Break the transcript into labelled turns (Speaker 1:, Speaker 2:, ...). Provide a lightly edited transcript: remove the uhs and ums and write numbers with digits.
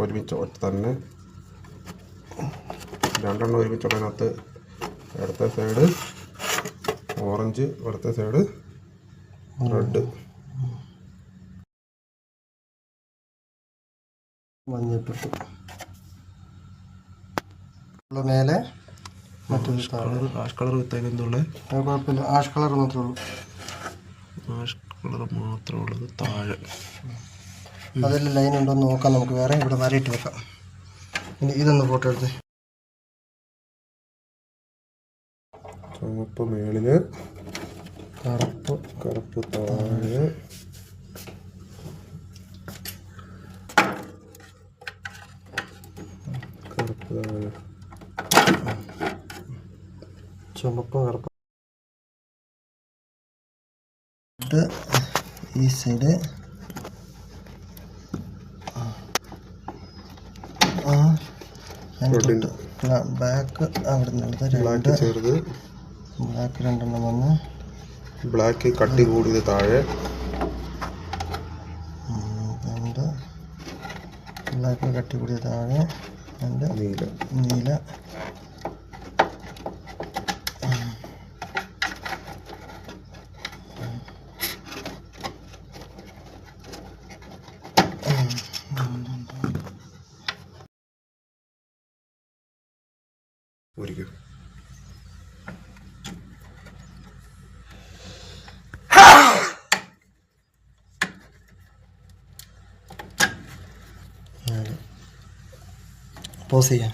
Speaker 1: ഒരുമിച്ച് ഒറ്റ തന്നെ രണ്ടെണ്ണം ഒരുമിച്ചുള്ളതിനകത്ത് ഇടത്തെ സൈഡ് ഓറഞ്ച്, ഇടത്തെ സൈഡ് റെഡ്.
Speaker 2: മഞ്ഞപ്പൊട്ട് മേലെ മറ്റൊരു
Speaker 1: ആഷ് കളർ വിത്തായാലും എന്തുള്ളത്
Speaker 2: കുഴപ്പമില്ല. ആഷ് കളർ മാത്രമേ ഉള്ളൂ.
Speaker 1: ആഷ് കളർ മാത്രമേ ഉള്ളത് താഴെ.
Speaker 2: അതിൽ ലൈൻ ഉണ്ടോ എന്ന് നോക്കാം നമുക്ക്. വേറെ ഇവിടെ വരയിട്ട് വെക്കാം. ഇനി ഇതൊന്ന് ഫോട്ടോ എടുത്ത്.
Speaker 1: ചുവപ്പ് മേളില്, കറുപ്പ് താഴെ. കറുപ്പ് താഴെ,
Speaker 2: ചുമപ്പ് കറുപ്പ്. ഈ സൈഡ് ബ്ലാക്ക് അവിടെ നിന്ന്
Speaker 1: ബ്ലാക്ക് ചേർത്ത്.
Speaker 2: ബ്ലാക്ക് രണ്ടെണ്ണം വന്ന്
Speaker 1: ബ്ലാക്ക് കട്ടി കൂടിയത് താഴെ.
Speaker 2: ബ്ലാക്ക് കട്ടി കൂടിയത് താഴെ. നീല
Speaker 1: ഒരിക്കൽ
Speaker 2: പോസ് ചെയ്യാം.